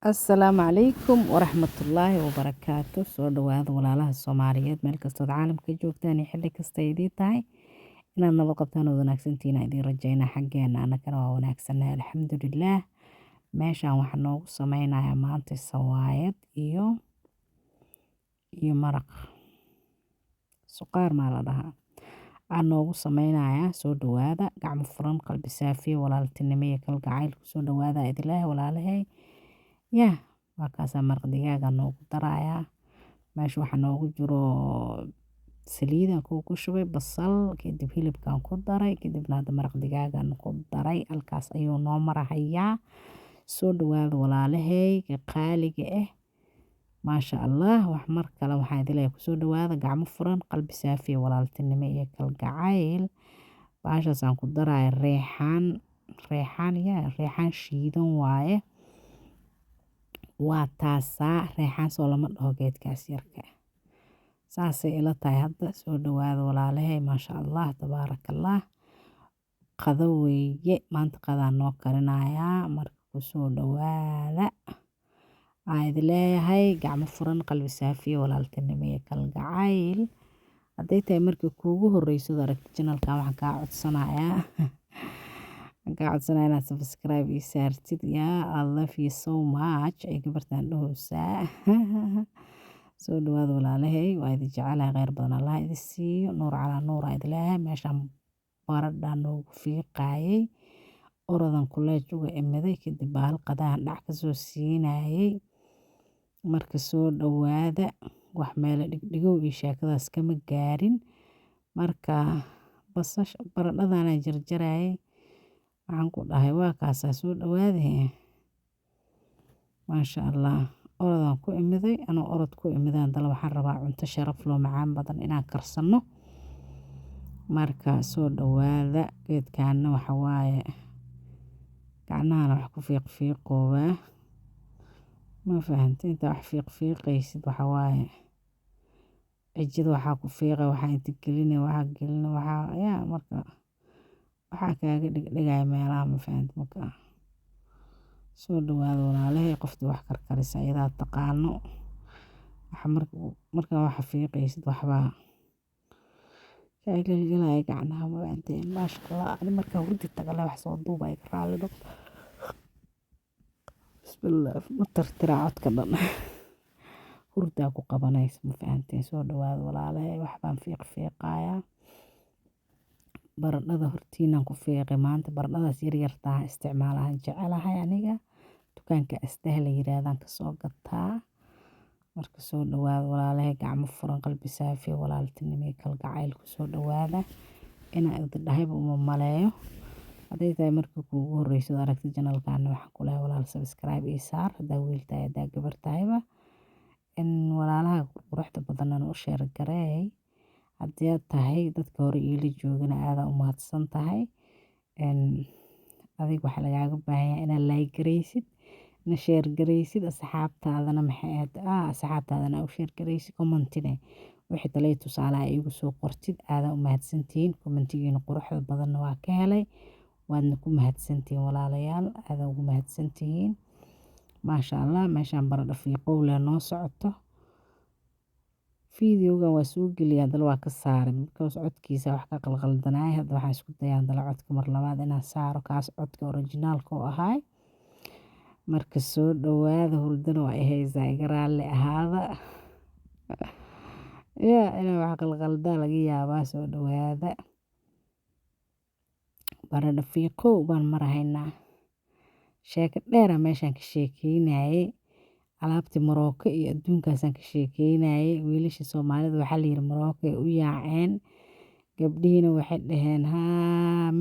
Asalaamu calaykum waraxmatullaahi wabarakaatu. Soo dhawaada walaalaha Soomaaliyeed meel kastood caalamka joogtaan iyo xilli kasta ay idin tahay inaad nabad qabtaan oo wanaagsantiina idin rajaynaa xaggeena annagana waa wanaagsannahay alxamdulillaah. Meeshaan waxaa noogu sameynayaa maanta sawaayad iyo maraq suqaar maa la dhahaa aan noogu sameynayaa. Soo dhawaada gacmo furan qalbi saafiya walaaltinimo iyo kalgacayl ku soo dhawaada idilaahi walaalahay waa kaasaa maraq digaaga noogu darayaa. Meesha waxaa noogu jiro saliidaan ku shubay basal kadib hilibkaan ku daray kadibna hadda maraq digaagaan ku daray halkaas ayuu noo marahayaa. Soo dhawaada walaalahay qaaliga maasha Allah. wax mar kale waxaan idin ku soo dhawaada gacmo furan qalbi saafiya walaaltinimo iyo kalgacayl. Baashaasaan ku daray reexaan shiidan waaye. waa taasaa reexaan soo lama dhaho geedkaas yarka saasay ila tahay hadda. Soo dhawaada walaalahay maasha Allah tabaarakallah. qado weeye maanta qadaan noo karinayaa marka ku soo dhawaada aan idin leeyahay gacmo furan qalbi saafiya walaaltinimo iyo kalgacayl. hadday tahay markii kuugu horreysay aragti channelka waxaan kaa codsanayaa inaad subscribe ii saartid. I love you so much ay gabartaan dhahoosaa. Soo dhawaada walaalahay waa idin jecelahay kheyr badan Allah idin siiyo nuur calaa nuur aa idin leeyahay. Meeshaan baradhaa noogu fiiqaayay oradan kuleej uga imiday kadib bahal qadaan dhac ka soo siinayay. marka soo dhawaada wax meelo dhigdhigow iyo sheekadaas kama gaarin. marka baradhadaan jarjarayay waxaan ku dhahay waa kaasaa soo dhawaada maasha Allah. orodaan ku imiday anoo orod ku imidaan dal waxaan rabaa cunto sharaf loo macaan badan inaan karsano. marka soo dhawaada geedkaana waxa waaye gacnahana wax ku fiiqfiiqoobaa ma fahantay. inta wax fiiqfiiqaysid waxa waaye cijida waxaa ku fiiqay waxaa inta gelinay waxaa gelinay marka waxaa kaaga dhigdhigaya meelaha ma fahantay. marka soo dhawaada walaalahay qoftii wax karkarisa iyadaa taqaano marka waxa fiiqaysid waxbaa kaa gelgelaya gacnaha ma fahantay. maasha Allah ani markaa hurdi tagale wax soo duubay raalli noqo bismillaah ma tirtiraa codka dhan hurdaa ku qabanaysa ma fahantay. soo dhawaada walaalahay waxbaan fiiqfiiqayaa. baradhada hortiinaan ku fiiqay maanta baradhadaas yaryartaa isticmaalahan jecelahay aniga dukaanka astaha la yiraahdaan kasoo gataa. marka soo dhawaada walaalahay gacmo furan qalbi saafiya walaaltinimo iyo kalgacayl ku soo dhawaada. inaan idin dhahayba uma maleeyo. hadday tahay markii kuugu horreysay aragti channelkaana waxaan ku leeyahay walaal subscribe ii saar haddaa wiil tahay haddaa gabar tahayba. walaalaha quruxda badanna u sheer gareey. haddii aad tahay dadka hore iila joogana aadaa u mahadsan tahay. adiga waxaa lagaaga baahan yahay inaad like garaysid na sheer garaysid asxaabtaadana asxaabtaadana u sheer garaysid commentine wixii tale tusaalaha iigu soo qortid aadaa u mahadsantihiin. commentigiina quruxda badanna waa ka helay waadna ku mahadsantihiin walaalayaal aadaa ugu mahadsantihiin maasha Allah. meeshaan baradho fiiqow leh noo socoto fiidiyowgan waa soo geliyay haddana waa ka saaray because codkiisa wax ka qalqaldanaay. hadda waxaan isku dayaa haddana codka mar labaad inaan saaro kaas codka originaalka oo ahaay. marka soo dhawaada hurdana waa haysaa iga raalli ahaada inaa wax qalqaldaa laga yaabaa. soo dhawaada baradho fiiqow baan marahaynaa. sheeko dheera meeshaan ka sheekeynayay alaabtii Morocco iyo adduunkaasaan ka sheekeynayay. wiilasha Soomaalida waxaa la yiri Morocco ay u yaaceen gabdhihiina waxay dhaheen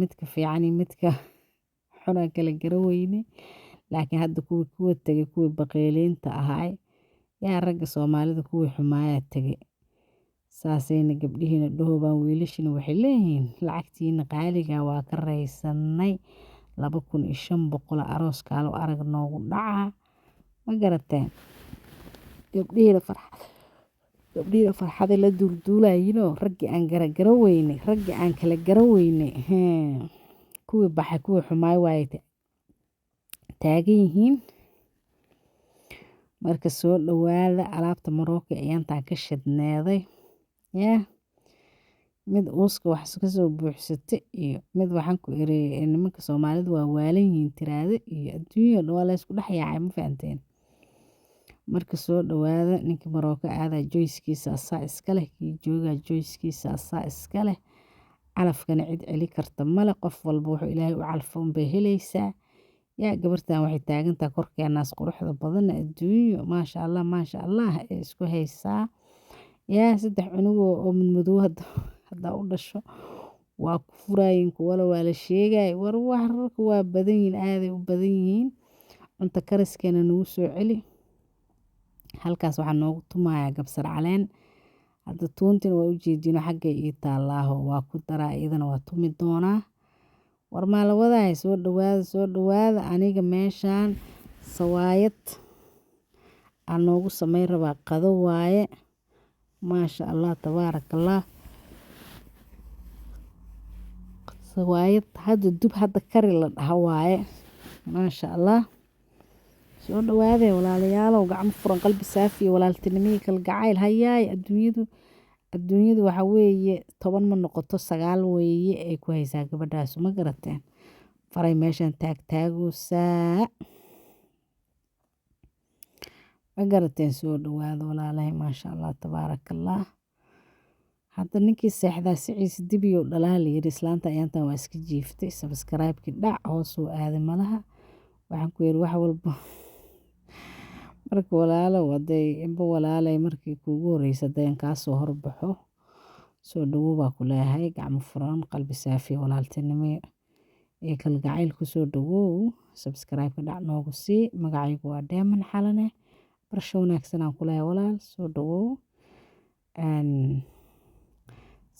midka fiican iyo midka xun aan kala garan weyne. laakiin hadda kuwa tagay kuwii baqeeliinta ahaay ragga Soomaalida kuwii xumaayaa tagay saasayna gabdhihiina dhahoobaan wiilashina waxay leeyihiin lacagtiina qaaliga waa ka raysanay 2,500 arooskaalo arag noogu dhacaa ma garateen. gabdhihiina farxada la duulduulayinoo raggii aan kala garan weyne kuwii baxay kuwii xumaay waayay taagan yihiin marka soo dhawaada alaabta Morocco ayaan taa ka shidneeday yaa mid uuska wax ka soo buuxsatay iyo mid waxaan ku iri nimanka Soomaalidu waa waalan yihiin tiraade iyo adduunyo waa la isku dhex yaacay ma fahanteen marka soo dhawaada ninka Morocco aada joyskiisa asaa iska leh kii jooga joyskiisa asaa iska leh calafkana cid celi karta male qof walba wuxuu ilaahay u calfoon bay helaysaa yaa gabartan waxay taagantaa korkeenaas quruxda badan adduunyo maasha Allah ee isku haysaa yaa saddex cunug oo madow hadda u dhasho waa ku furaayin kuwala waa la sheegay war wax waa badan yihiin aaday u badan yihiin cunto kariskeena nagu soo celi halkaas waxaa noogu tumaaya kabsar caleen hadda tuuntina waa u jeedino xagga ii taalaaho waa ku daraa iyadana waa tumi doonaa war maa la wadahay soo dhawaada aniga meeshaan sawaayad aan noogu samayn rabaa qado waaye maasha Allah tabaarakallah sawaayad hadda dub hadda kari la dhaha waaye maasha Allah soo dhawaade walaalayaalow gacmo furan qalbi saafi walaaltinimada kalgacayl hayaay adduunyadu waxa weeye 10 ma noqoto 9 weeye ay ku haysaa gabadhaas ma garateen faray meeshan taagtaagusaa ma garateen soo dhawaada walaalahay maasha Allah tabaarakallah hadda ninkii seexdaa siciis dibiyo dhalaa la yiri islaanta ayaantan waa iska jiiftay subscribe-ki dhac hoos u aaday malaha waxaan ku yiri wax walba marka walaalo waday inba walaalay markii kuugu horeysa deen ka soo horbaxo soo dhawo baa ku leeyahay gacmo furan qalbi saafi walaaltinimo ee kalgacayl ku soo dhawo subscribe-ka dhac noogu sii magacaygu waa Deeman Xalane barsho wanaagsan aan ku leeyahay walaal soo dhawo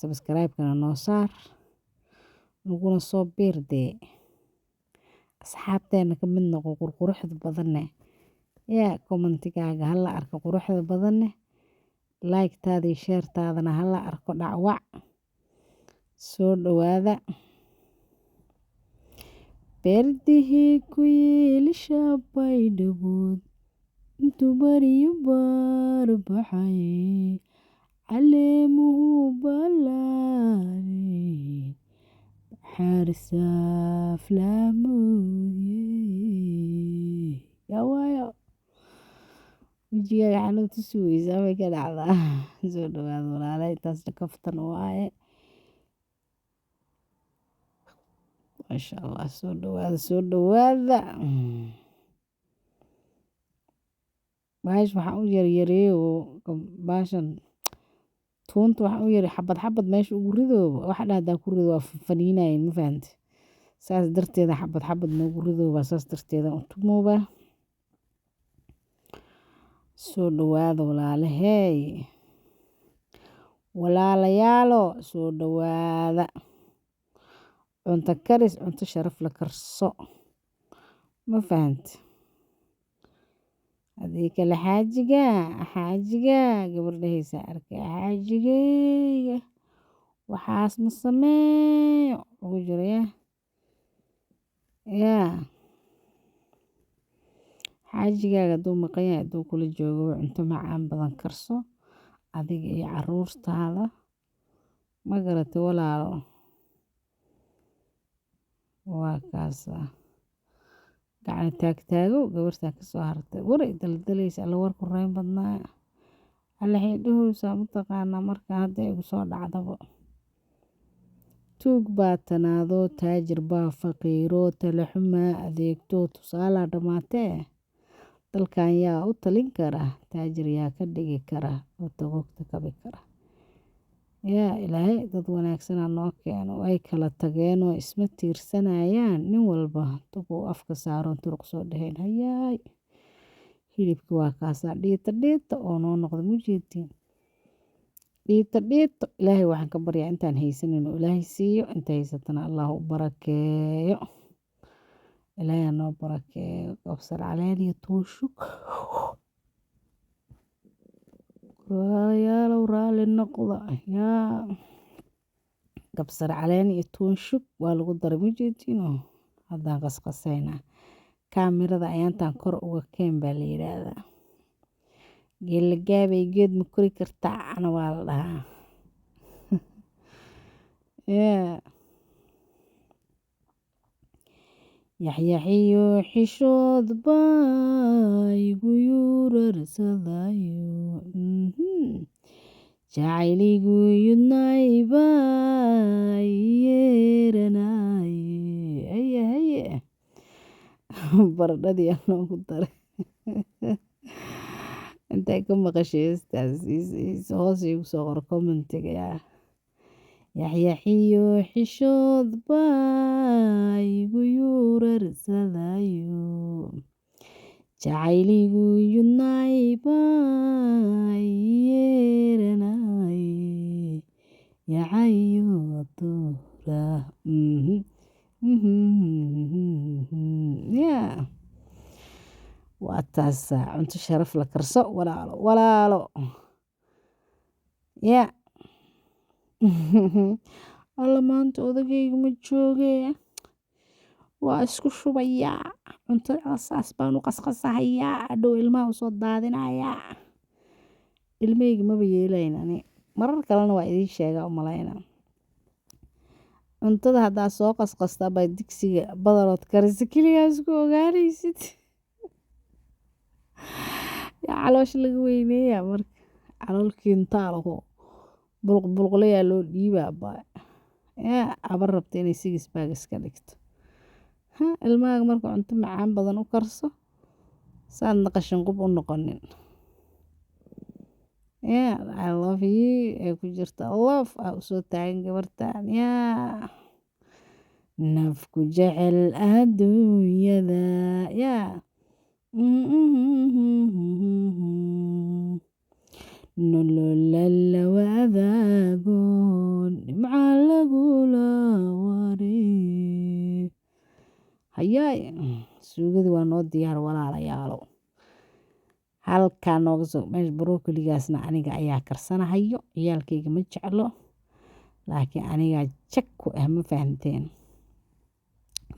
subscribe-kana noo saar naguna soo biirdee asxaabteena ka mid noqo quruxda badanne yaa commentigaaga hala arko quruxda badanne like-taada iyo share-taadana hala arko dhacwac soo dhawaada beerdihii ku yeelisha baydhabood intuu bariyo baarbaxay caleemuhu balaare xaarisaaf laamoodye yaa waayo wejigaaga xanuun tusi weysaa way ka dhacdaa soo dhawaada walaalay taasna kaftan waaye maasha Allah soo dhawaada baash waxaan u yaryareeyo baashan tuunta waxaan u yari xabad meesha ugu ridooba waxa dhahdaa ku rido waa faniinayn ma fahanti saas darteeda xabad noogu ridooba saas darteeda u tumooba soo dhawaada walaalahay walaalayaalo soo dhawaada cunto karis cunto sharaf la karso ma fahanti hadii kale xaajiga gabardhahaysa arkay xaajigeyga waxaas ma sameeyo ugu jiraya yaa xaajigaaga hadduu maqan yahay hadduu kula joogo cunto macaan badan karso adiga iyo caruurtaada ma garatay walaalo waa kaasa gacana taagtaago gabartaa ka soo hartay waray daldalaysa alla warku reyn badnaa alla xidhahoosa mataqaanaa marka hadda igu soo dhacdaba tuug baa tanaado taajir baa faqiiro tala xumaa adeegto tusaalaa dhammaatee dalkan yaa u talin kara taajir yaa ka dhigi kara oo tagoogta kabi kara yaa ilaahay dad wanaagsanaa noo keeno ay kala tageen oo isma tiirsanayaan nin walba dubuu afka saaroon turuq soo dhahayn hayaay hilibki waa kaasaa dhiita oo noo noqda mujeedtiin dhiita ilaahay waxaan ka baryaa intaan haysanin oo ilaahay siiyo inta haysatana allah u barakeeyo ilaahay noo barakeeyo kabsar caleen iyo tuushuk walaalayaalow raali noqda yaa kabsar caleen iyo tuushuk waa lagu daray mujeedtiino haddaan qasqasaynaa kaamirada ayaantaan kor uga keen baa la yidhaahdaa geela gaabay geed ma kori kartaa ana waa la dhahaa yaa yaxyaxiyo xishood baa igu yuurarsadayo jacayligu yudnay baa yeeranaye haye haye baradhadii anoo ku daray intay ka maqashay heestaas hoos iigu soo qor commentiga yaa yaxyaxiyo xishood baa igu yuurarsadayo jacayligu yudnay baa yeeranaye yacayo duura yaa waa taasaa cunto sharaf la karso walaalo walaalo yaa alla maanta odagayga ma joogee waa isku shubayaa cunto saas baan u qasqasahayaa hadhow ilmaha usoo daadinayaa ilmahayga maba yeelayn ani marar kalena waa idiin sheegaa u malayna cuntada haddaa soo qasqasta baa digsiga badarood karisa keligaas ku ogaanaysid yaa caloosha laga weyneeyaa marka calool kiintaalaho bulqbulqlayaa loo dhiibaa baa yaa abar rabta inay sigis baag iska dhigto ilmahaaga marka cunto macaan badan u karso saadna qashin qub u noqonin yaa I love you ee ku jirta love aa usoo taagan gabartan yaa nafku jecel adduunyada yaa nolola wadaagoon nimca lagula wari hayaay suugadii waa noo diyaar walaalayaalo halkaa nooga soo meesha brokoligaasna aniga ayaa karsanahayo ciyaalkayga ma jeclo laakiin anigaa jag ku ah ma fahamteen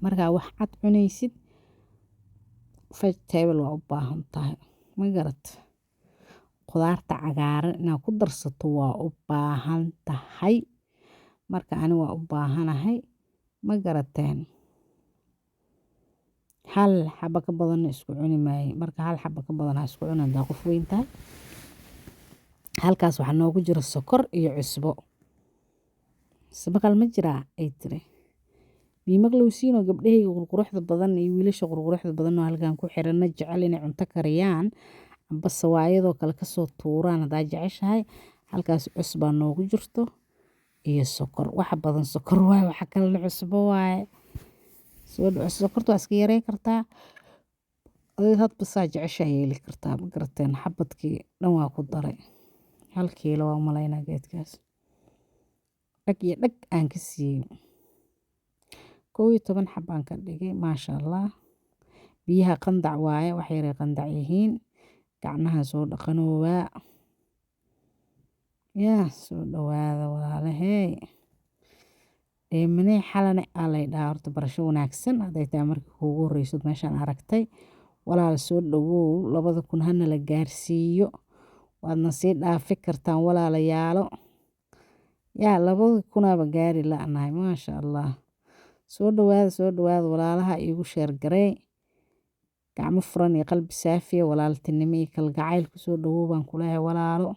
markaa wax cad cunaysid vegetable waa u baahan tahay ma garat qudaarta cagaaran inaad ku darsato waa u baahan tahay marka ani waa u baahanahay ma garateen hal xaba ka badanna isku cuni maayo marka hal xaba ka badan ha isku cuni hadaa qof weyn tahay halkaas waxaa noogu jira sokor iyo cusbo sabaqal ma jiraa ay tiri biimaqlowsiinoo gabdhahayga qurquruxda badan iyo wiilasha qurquruxda badan oo halkan ku xirana jecel inay cunto kariyaan amba sawaayadoo kale kasoo tuuraan haddaa jeceshahay halkaas cusbaa noogu jirto iyo sokor waxa badan sokor waaye waxa kalena cusbo waaye sokorta waa iska yarey kartaa adid hadba saa jeceshaa yeeli kartaa ma garateen xabadkii dhan waa ku daray 1 kiilo waa malaynaa geedkaas dhag iyo dhag aan ka siiyey 11 xabaan ka dhigay maasha allah biyaha qandac waaye wax yaray qandac yihiin gacnaha soo dhaqanoowaa yaa soo dhawaada walaalahey manay xalane alay dhaha horta barasho wanaagsan hadday tahay markii kuugu horreysad meeshaan aragtay walaal soo dhawow 2000 hana la gaarsiiyo waadna sii dhaafi kartaan walaalayaalo yaa 2000 gaari la'nahay maasha allah soo dhawaada walaalaha iigu sheer garee gacmo furan iyo qalbi saafiya walaaltinimo iyo kalgacayl ku soo dhawow baan ku leeyahay walaalo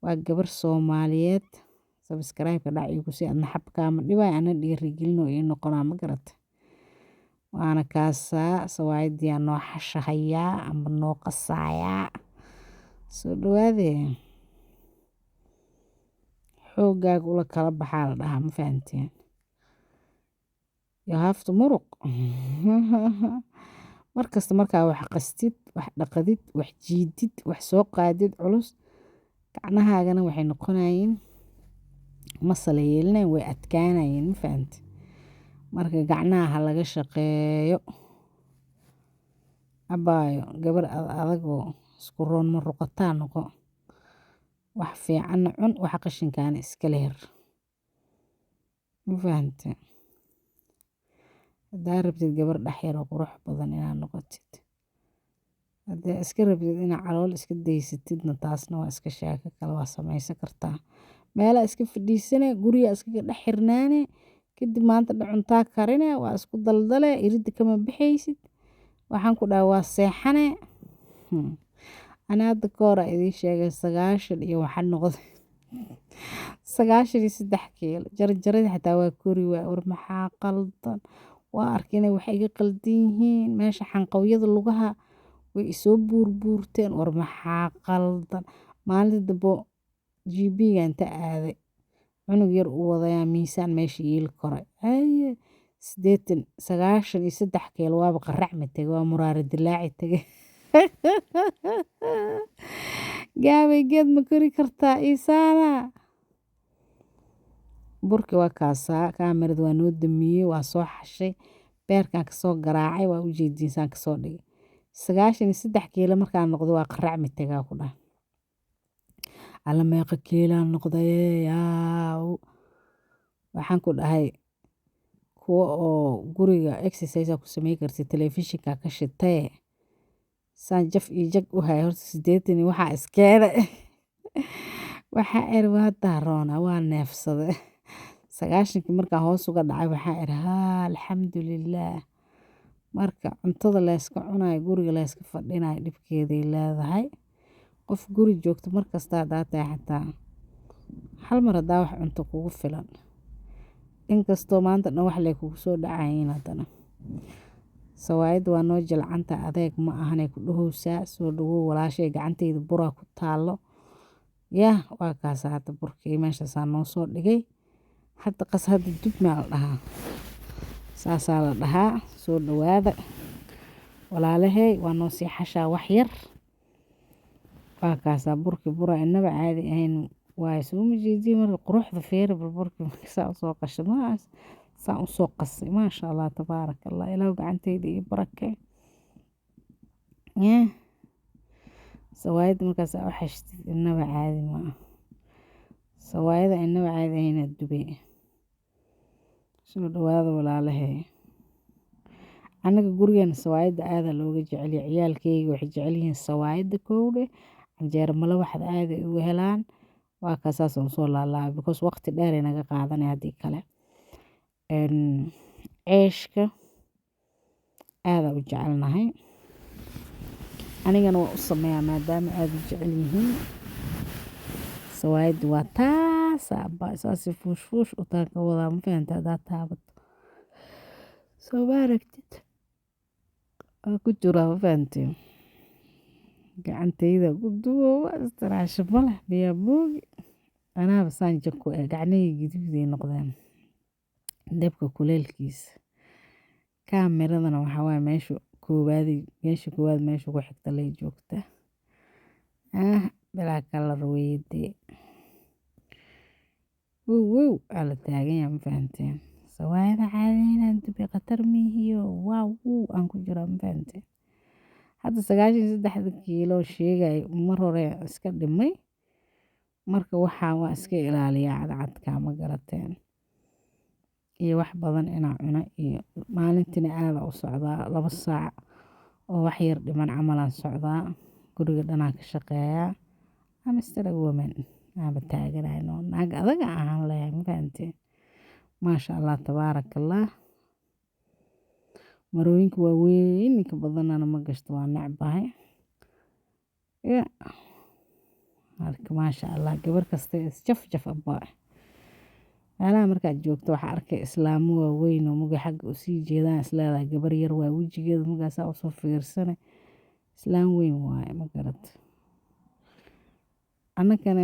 waa gabar Soomaaliyeed subscribe-ka dhac iigu si adna xabkaama dhibay ana dhiirigelin oo ii noqonaa ma garata waana kaasaa sawaayadii aan noo xashahayaa amba noo qasaayaa soo dhawaadee xoogaaga ula kala baxaa la dhahaa ma fahanteen you have to muruq markasta markaa wax qastid wax dhaqadid wax jiidid wax soo qaadid culus gacnahaagana waxay noqonayeen masala yeelinayn way adkaanayeen ma fahante marka gacnaha ha laga shaqeeyo abaayo gabar adagoo isku roon ma ruqataa noqo wax fiicanna cun waxa qashinkaana iska leher ma fahante haddaa rabtid gabar dhexyar oo qurux badan inaad noqotid haddii iska rabtid inaad calool iska daysatidna taasna waa iska sheeko kale waa samaysan kartaa meelaa iska fadhiisane guriga iskaga dhex xirnaane kadib maanta dhan cuntaa karine waa isku daldale iridda kama bixaysid waxaan ku dhahay waa seexane ani hadda ka hor aa idiin sheegay 9 iyo waxaa noqday 93 kiilo jarjaradii xataa waa kori waay war maxaa qaldan waa arkay inay wax iga qaldan yihiin meesha xanqawyada lugaha way isoo buurbuurteen war maxaa qaldan maalintii dambe GB-ga inta aaday cunug yar uu wadayaa miisaan meesha yiil koray haye 93 kiilo waaba qaracmi tagay waa muraare dilaaci tagay gaabay geed ma kori kartaa isaana burki waa kaasaa kaamirada waa noo damiyey waa soo xashay beerkan kasoo garaacay waa u jeediinsaan kasoo dhigay 93 kiilo markaan noqdo waa qaracmi tagaa ku dhahay alla meeqa kiilaan noqday yaaw waxaan ku dhahay kuwa oo guriga exercise ku samey kartay telefishinka ka shitay saan jaf iyo jag u hay horta 80 waxaa iskeena waxaa waa daaroona waa neefsade 90 markaa hoos uga dhacay waxaa haa alxamdulillaah marka cuntada la iska cunayo guriga la iska fadhinayo dhibkeeday leedahay qof guri joogto markasta hadaa tahay xataa hal mar hadaa wax cunto kugu filan inkastoo maanta dhan wax lay kugu soo dhacayiin haddana sawaayadda waa noo jilcanta adeeg ma ahanay ku dhahowsaa soo dhawow walaashay gacantayda buraa ku taalo yaa waa kaasa hadda burkii meeshaasaa noo soo dhigay hadda qas hadda dub maa la dhahaa saasaa la dhahaa soo dhawaada walaalahay waa noo sii xashaa wax yar waa kaasaa burki bura inaba caadi ahayn waa soo majeediyey marka quruxda feeri burburki saa usoo qashay maas saa usoo qasay maasha allah tabaaraka allah ilaahu gacantayda iyo barakay sawaayadda markaas u xashtid inaba caadi maaha sawaayada inaba caadi ahayn dubay soo dhawaada walaalahay anaga gurigeena sawaayadda aada looga jecel yahay ciyaalkayga waxay jecel yihiin sawaayadda kowdhe canjeero mala waxad aada ugu helaan waa kaasaas aan soo laalaabay because waqti dheer ay naga qaadanay haddii kale ceeshka aada u jecelnahay anigana waa u sameeyaa maadaama aada u jecel yihiin sawaayadda waa taasa saasi fuush u taa ka wadaa ma fahanta haddaad taabato soo ma aragtid waa ku jiraa ma fahanteen gacantayda ku dubo waa istiraasho maleh biyaa boogi anaaba saan jako gacnahii giduuday noqdeen dabka kuleelkiisa kaamiradana waxaa waaye meesha koowaad meesha ku xigta lay joogtaa bilaa kalar weydee wow ala taagan yahay ma fahanteen sawaayada caadi inaan dubi khatar mihiyo waaw aan ku jiraa ma fahanteen hadda 93 kiilo sheegay mar hore iska dhimay marka waxaa waa iska ilaaliyaa cadcadka ma garateen iyo wax badan inaa cuno iyo maalintiina aada u socdaa 2 saac oo wax yar dhiman camalaan socdaa guriga dhanaan ka shaqeeyaa ama istara woman ama taaganayno naag adaga ahaan leeyahay ma fahanteen maasha allah tabaarakallah marooyinka waaweyn ninka badanana ma gashto waa necbahay marka maasha allah gabar kasta isjaf abaa meelaha markaad joogto waxaa arkay islaamo waaweyn oo muga xagga usii jeedaan isleedahay gabar yar waa wejigeeda mugaasaa usoo fiirsane islaam weyn waaye ma garata annagana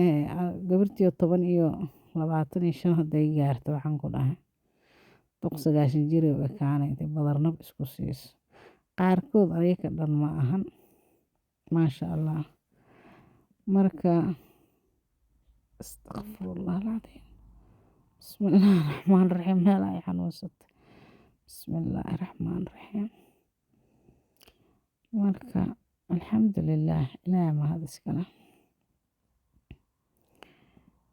gabartiyo 10 iyo 25 hadday gaarto waxaan ku dhahay 90 jir oo ekaanay intay badarnab isku siiso qaarkood ayaga dhan ma ahan maasha allah marka astaghfirullah alcadiim bismillaahi raxmaani raxiim meel ay xanuunsatay bismillaahi raxmaani raxiim marka alxamdulillaah ilaahay mahad iskale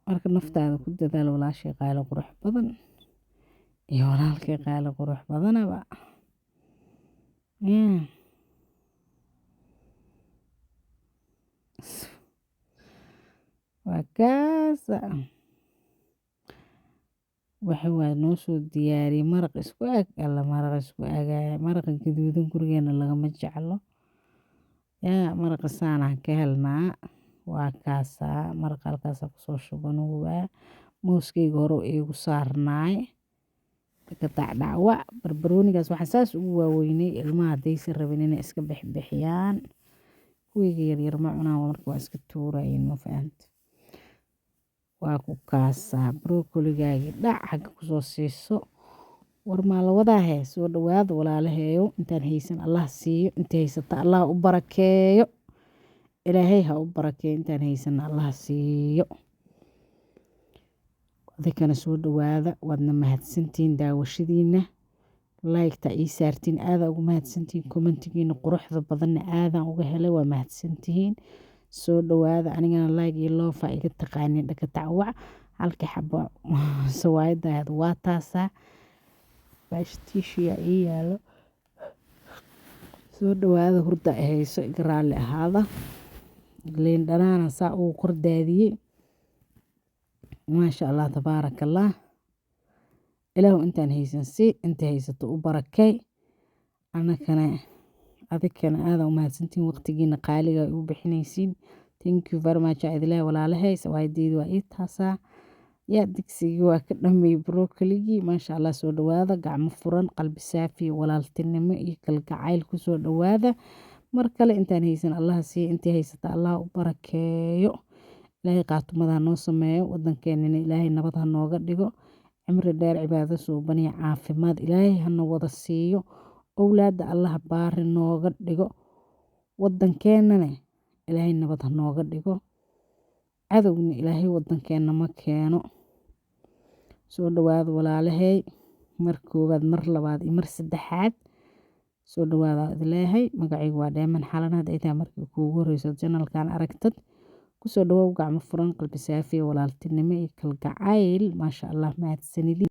marka naftaada ku dadaal walaashay qaalo qurux badan iyo walaalkay qaalo qurux badanaba waa kaasa waxa waa noo soo diyaariyey maraq isku eg alla maraq isku egaya maraqa gaduudan gurigeena lagama jeclo yaa maraqa saanaan ka helnaa waa kaasaa maraqa halkaasa kusoo shubanowaa mooskeyga hore iigu saarnaay dhacdhacwac barbaroonigaas waxaa saas ugu waaweynay ilmaha haddaysan rabin inay iska bixbixiyaan kuweyga yaryar ma cunaan marka waa iska tuurayeen ma fahanta waa ku kaasaa brokoligaagii dhac xagga kusoo siiso war maa la wadaa soo dhawaada walaalaheeyo intaan haysan allah siiyo inta haysata allah u barakeeyo ilaahay ha u barakeeyo intaan haysan allah siiyo adikana soo dhawaada waadna mahadsantihiin daawashadiina laygta ii saartiin aada ugu mahadsantihiin commentigiina quruxda badanna aadaan uga helay waa mahadsantihiin soo dhawaada anigana layg iyo loofa iga taqaanin dhakatacwac halkii xabo sawaayadaad waa taasaa baashtiishiya ii yaalo soo dhawaada hurda hayso iga raalli ahaada liin dhanaana saa ugu kordaadiyey maasha allah tabaaraka allah ilaahu intaan haysan sii inta haysato u barakay anakana adikana aada u mahadsantiin waqtigiina qaaliga u bixinaysiin thank you very much idilaa walaalahay sawaayadeydu waa ii taasaa yaa digsigii waa ka dhammeeyey brokoligii maasha allah soo dhawaada gacmo furan qalbi saafi walaaltinimo iyo kalgacayl ku soo dhawaada mar kale intaan haysan allah siiya intii haysata allah u barakeeyo ilaahay qaatumada noo sameeyo wadankeenina ilaahay nabad ha nooga dhigo cimri dheer cibaado suubaniya caafimaad ilaahay hana wada siiyo owlaada allah baari nooga dhigo wadankeenana ilaahay nabad ha nooga dhigo cadowna ilaahay wadankeena ma keeno soo dhawaada walaalahay mar koowaad mar labaad iyo mar saddexaad soo dhawaada ilaahay magacaygu waa dheeman xalan hadday tahay markii kuugu horeyso janalkan aragtad kusoo dhawow gacmo furan qalbi saafi walaaltinimo iyo kalgacayl maasha allah mahadsanidin